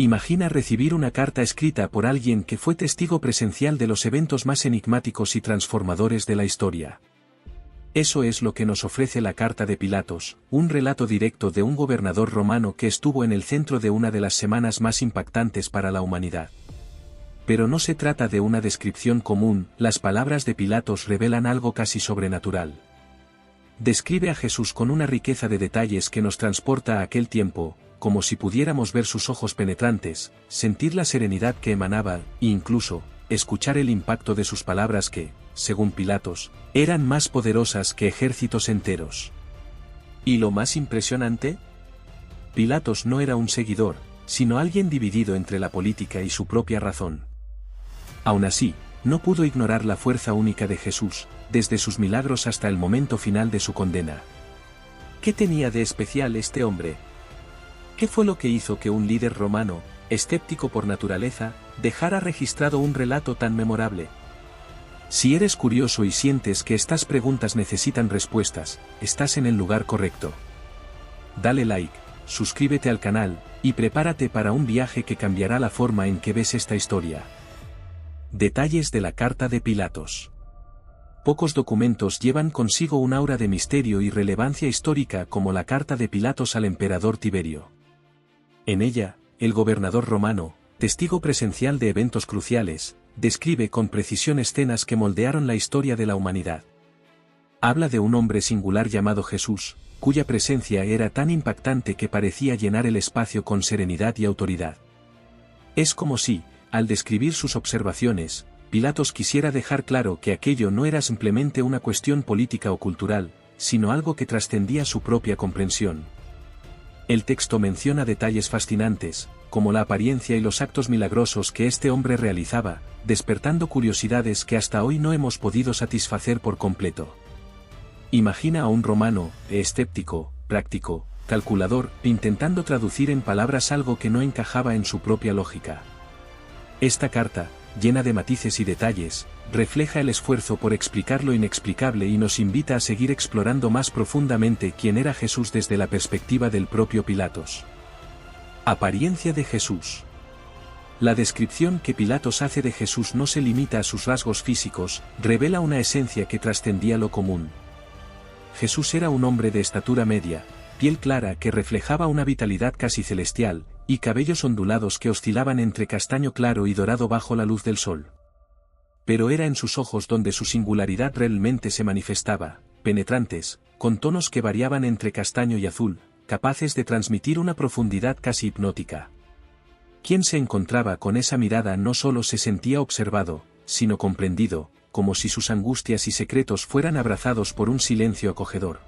Imagina recibir una carta escrita por alguien que fue testigo presencial de los eventos más enigmáticos y transformadores de la historia. Eso es lo que nos ofrece la carta de Pilatos, un relato directo de un gobernador romano que estuvo en el centro de una de las semanas más impactantes para la humanidad. Pero no se trata de una descripción común, las palabras de Pilatos revelan algo casi sobrenatural. Describe a Jesús con una riqueza de detalles que nos transporta a aquel tiempo, como si pudiéramos ver sus ojos penetrantes, sentir la serenidad que emanaba, e incluso, escuchar el impacto de sus palabras que, según Pilatos, eran más poderosas que ejércitos enteros. ¿Y lo más impresionante? Pilatos no era un seguidor, sino alguien dividido entre la política y su propia razón. Aún así, no pudo ignorar la fuerza única de Jesús, desde sus milagros hasta el momento final de su condena. ¿Qué tenía de especial este hombre? ¿Qué fue lo que hizo que un líder romano, escéptico por naturaleza, dejara registrado un relato tan memorable? Si eres curioso y sientes que estas preguntas necesitan respuestas, estás en el lugar correcto. Dale like, suscríbete al canal, y prepárate para un viaje que cambiará la forma en que ves esta historia. Detalles de la carta de Pilatos. Pocos documentos llevan consigo un aura de misterio y relevancia histórica como la carta de Pilatos al emperador Tiberio. En ella, el gobernador romano, testigo presencial de eventos cruciales, describe con precisión escenas que moldearon la historia de la humanidad. Habla de un hombre singular llamado Jesús, cuya presencia era tan impactante que parecía llenar el espacio con serenidad y autoridad. Es como si, al describir sus observaciones, Pilatos quisiera dejar claro que aquello no era simplemente una cuestión política o cultural, sino algo que trascendía su propia comprensión. El texto menciona detalles fascinantes, como la apariencia y los actos milagrosos que este hombre realizaba, despertando curiosidades que hasta hoy no hemos podido satisfacer por completo. Imagina a un romano, escéptico, práctico, calculador, intentando traducir en palabras algo que no encajaba en su propia lógica. Esta carta, llena de matices y detalles, refleja el esfuerzo por explicar lo inexplicable y nos invita a seguir explorando más profundamente quién era Jesús desde la perspectiva del propio Pilatos. Apariencia de Jesús. La descripción que Pilatos hace de Jesús no se limita a sus rasgos físicos, revela una esencia que trascendía lo común. Jesús era un hombre de estatura media, piel clara que reflejaba una vitalidad casi celestial, y cabellos ondulados que oscilaban entre castaño claro y dorado bajo la luz del sol. Pero era en sus ojos donde su singularidad realmente se manifestaba, penetrantes, con tonos que variaban entre castaño y azul, capaces de transmitir una profundidad casi hipnótica. Quien se encontraba con esa mirada no solo se sentía observado, sino comprendido, como si sus angustias y secretos fueran abrazados por un silencio acogedor.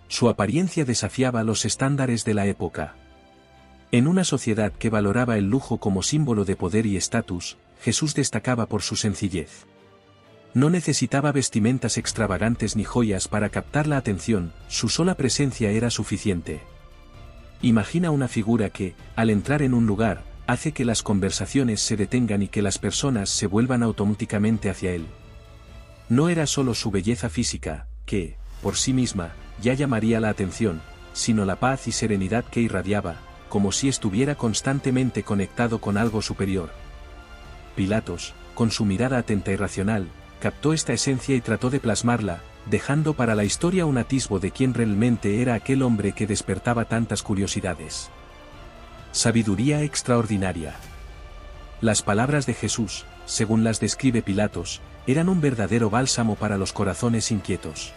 Su apariencia desafiaba los estándares de la época. En una sociedad que valoraba el lujo como símbolo de poder y estatus, Jesús destacaba por su sencillez. No necesitaba vestimentas extravagantes ni joyas para captar la atención, su sola presencia era suficiente. Imagina una figura que, al entrar en un lugar, hace que las conversaciones se detengan y que las personas se vuelvan automáticamente hacia él. No era solo su belleza física, que, por sí misma, ya llamaría la atención, sino la paz y serenidad que irradiaba, como si estuviera constantemente conectado con algo superior. Pilatos, con su mirada atenta y racional, captó esta esencia y trató de plasmarla, dejando para la historia un atisbo de quién realmente era aquel hombre que despertaba tantas curiosidades. Sabiduría extraordinaria. Las palabras de Jesús, según las describe Pilatos, eran un verdadero bálsamo para los corazones inquietos.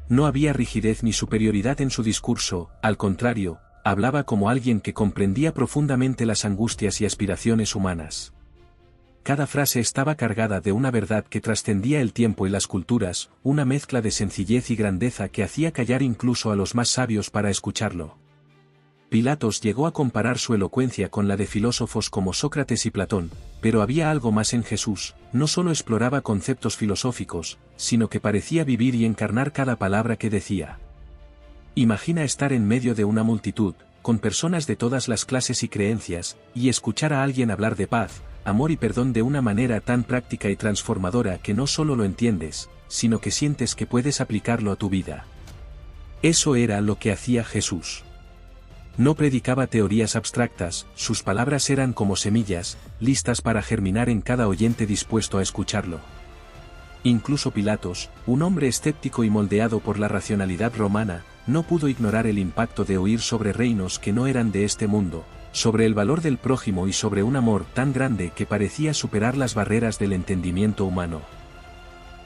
No había rigidez ni superioridad en su discurso, al contrario, hablaba como alguien que comprendía profundamente las angustias y aspiraciones humanas. Cada frase estaba cargada de una verdad que trascendía el tiempo y las culturas, una mezcla de sencillez y grandeza que hacía callar incluso a los más sabios para escucharlo. Pilatos llegó a comparar su elocuencia con la de filósofos como Sócrates y Platón, pero había algo más en Jesús, no solo exploraba conceptos filosóficos, sino que parecía vivir y encarnar cada palabra que decía. Imagina estar en medio de una multitud, con personas de todas las clases y creencias, y escuchar a alguien hablar de paz, amor y perdón de una manera tan práctica y transformadora que no solo lo entiendes, sino que sientes que puedes aplicarlo a tu vida. Eso era lo que hacía Jesús. No predicaba teorías abstractas, sus palabras eran como semillas, listas para germinar en cada oyente dispuesto a escucharlo. Incluso Pilatos, un hombre escéptico y moldeado por la racionalidad romana, no pudo ignorar el impacto de oír sobre reinos que no eran de este mundo, sobre el valor del prójimo y sobre un amor tan grande que parecía superar las barreras del entendimiento humano.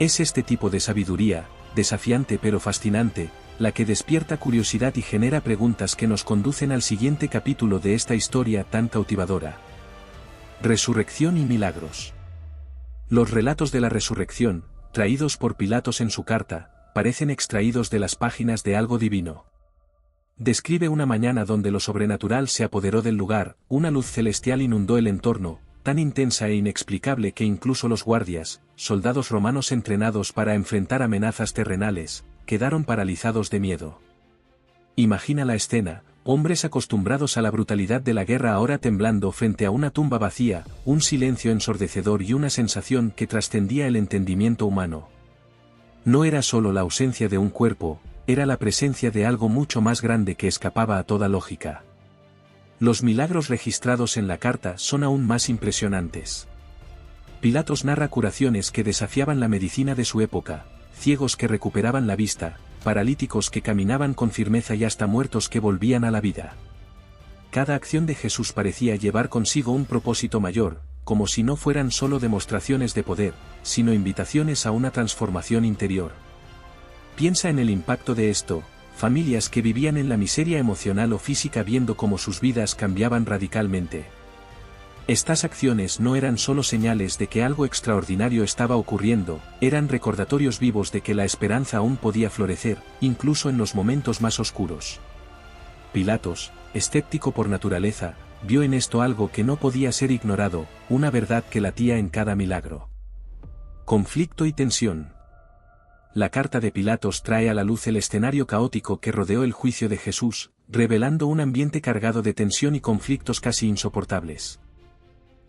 Es este tipo de sabiduría, desafiante pero fascinante, la que despierta curiosidad y genera preguntas que nos conducen al siguiente capítulo de esta historia tan cautivadora. Resurrección y milagros. Los relatos de la resurrección, traídos por Pilatos en su carta, parecen extraídos de las páginas de algo divino. Describe una mañana donde lo sobrenatural se apoderó del lugar, una luz celestial inundó el entorno, tan intensa e inexplicable que incluso los guardias, soldados romanos entrenados para enfrentar amenazas terrenales, quedaron paralizados de miedo. Imagina la escena, hombres acostumbrados a la brutalidad de la guerra ahora temblando frente a una tumba vacía, un silencio ensordecedor y una sensación que trascendía el entendimiento humano. No era solo la ausencia de un cuerpo, era la presencia de algo mucho más grande que escapaba a toda lógica. Los milagros registrados en la carta son aún más impresionantes. Pilatos narra curaciones que desafiaban la medicina de su época, ciegos que recuperaban la vista, paralíticos que caminaban con firmeza y hasta muertos que volvían a la vida. Cada acción de Jesús parecía llevar consigo un propósito mayor, como si no fueran solo demostraciones de poder, sino invitaciones a una transformación interior. Piensa en el impacto de esto, familias que vivían en la miseria emocional o física viendo cómo sus vidas cambiaban radicalmente. Estas acciones no eran solo señales de que algo extraordinario estaba ocurriendo, eran recordatorios vivos de que la esperanza aún podía florecer, incluso en los momentos más oscuros. Pilatos, escéptico por naturaleza, vio en esto algo que no podía ser ignorado, una verdad que latía en cada milagro. Conflicto y tensión. La carta de Pilatos trae a la luz el escenario caótico que rodeó el juicio de Jesús, revelando un ambiente cargado de tensión y conflictos casi insoportables.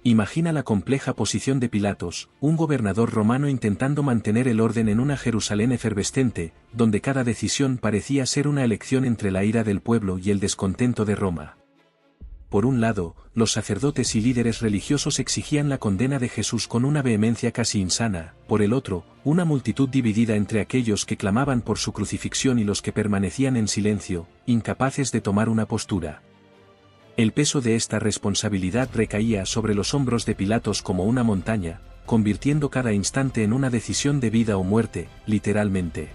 Imagina la compleja posición de Pilatos, un gobernador romano intentando mantener el orden en una Jerusalén efervescente, donde cada decisión parecía ser una elección entre la ira del pueblo y el descontento de Roma. Por un lado, los sacerdotes y líderes religiosos exigían la condena de Jesús con una vehemencia casi insana, por el otro, una multitud dividida entre aquellos que clamaban por su crucifixión y los que permanecían en silencio, incapaces de tomar una postura. El peso de esta responsabilidad recaía sobre los hombros de Pilatos como una montaña, convirtiendo cada instante en una decisión de vida o muerte, literalmente.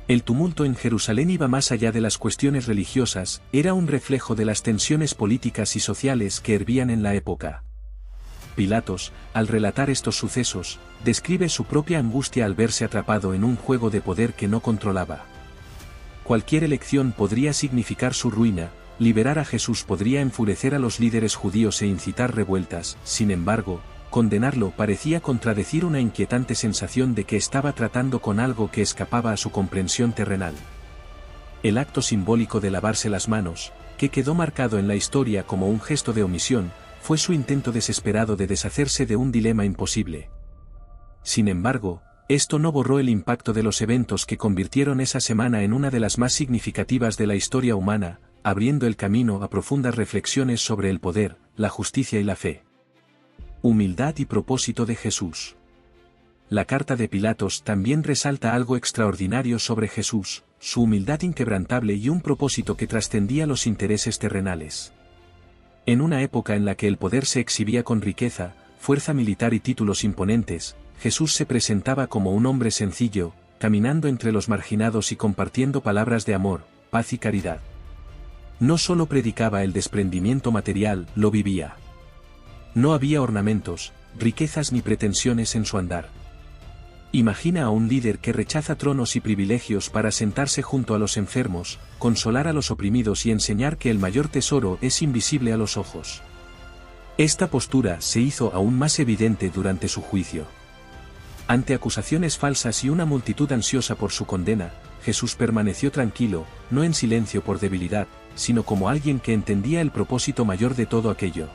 El tumulto en Jerusalén iba más allá de las cuestiones religiosas, era un reflejo de las tensiones políticas y sociales que hervían en la época. Pilatos, al relatar estos sucesos, describe su propia angustia al verse atrapado en un juego de poder que no controlaba. Cualquier elección podría significar su ruina, liberar a Jesús podría enfurecer a los líderes judíos e incitar revueltas, sin embargo, condenarlo parecía contradecir una inquietante sensación de que estaba tratando con algo que escapaba a su comprensión terrenal. El acto simbólico de lavarse las manos, que quedó marcado en la historia como un gesto de omisión, fue su intento desesperado de deshacerse de un dilema imposible. Sin embargo, esto no borró el impacto de los eventos que convirtieron esa semana en una de las más significativas de la historia humana, abriendo el camino a profundas reflexiones sobre el poder, la justicia y la fe. Humildad y propósito de Jesús. La carta de Pilatos también resalta algo extraordinario sobre Jesús, su humildad inquebrantable y un propósito que trascendía los intereses terrenales. En una época en la que el poder se exhibía con riqueza, fuerza militar y títulos imponentes, Jesús se presentaba como un hombre sencillo, caminando entre los marginados y compartiendo palabras de amor, paz y caridad. No solo predicaba el desprendimiento material, lo vivía. No había ornamentos, riquezas ni pretensiones en su andar. Imagina a un líder que rechaza tronos y privilegios para sentarse junto a los enfermos, consolar a los oprimidos y enseñar que el mayor tesoro es invisible a los ojos. Esta postura se hizo aún más evidente durante su juicio. Ante acusaciones falsas y una multitud ansiosa por su condena, Jesús permaneció tranquilo, no en silencio por debilidad, sino como alguien que entendía el propósito mayor de todo aquello.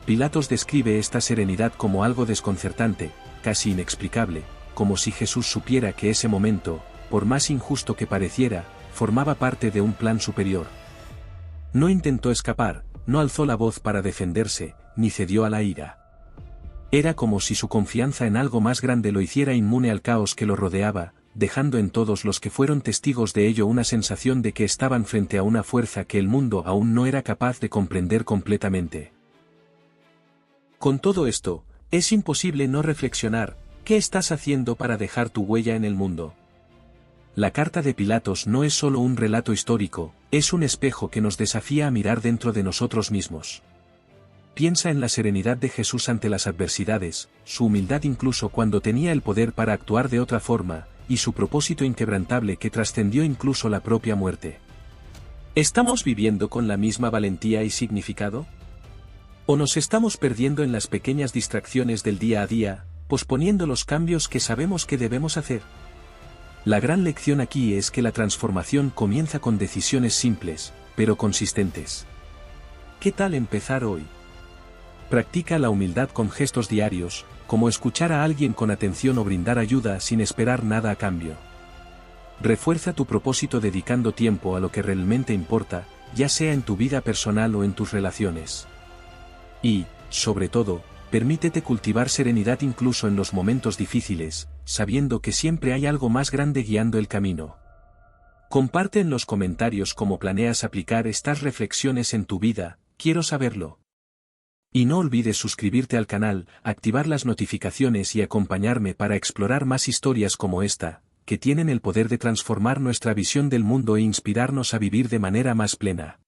Pilatos describe esta serenidad como algo desconcertante, casi inexplicable, como si Jesús supiera que ese momento, por más injusto que pareciera, formaba parte de un plan superior. No intentó escapar, no alzó la voz para defenderse, ni cedió a la ira. Era como si su confianza en algo más grande lo hiciera inmune al caos que lo rodeaba, dejando en todos los que fueron testigos de ello una sensación de que estaban frente a una fuerza que el mundo aún no era capaz de comprender completamente. Con todo esto, es imposible no reflexionar, ¿qué estás haciendo para dejar tu huella en el mundo? La carta de Pilatos no es solo un relato histórico, es un espejo que nos desafía a mirar dentro de nosotros mismos. Piensa en la serenidad de Jesús ante las adversidades, su humildad incluso cuando tenía el poder para actuar de otra forma, y su propósito inquebrantable que trascendió incluso la propia muerte. ¿Estamos viviendo con la misma valentía y significado? ¿O nos estamos perdiendo en las pequeñas distracciones del día a día, posponiendo los cambios que sabemos que debemos hacer? La gran lección aquí es que la transformación comienza con decisiones simples, pero consistentes. ¿Qué tal empezar hoy? Practica la humildad con gestos diarios, como escuchar a alguien con atención o brindar ayuda sin esperar nada a cambio. Refuerza tu propósito dedicando tiempo a lo que realmente importa, ya sea en tu vida personal o en tus relaciones. Y, sobre todo, permítete cultivar serenidad incluso en los momentos difíciles, sabiendo que siempre hay algo más grande guiando el camino. Comparte en los comentarios cómo planeas aplicar estas reflexiones en tu vida, quiero saberlo. Y no olvides suscribirte al canal, activar las notificaciones y acompañarme para explorar más historias como esta, que tienen el poder de transformar nuestra visión del mundo e inspirarnos a vivir de manera más plena.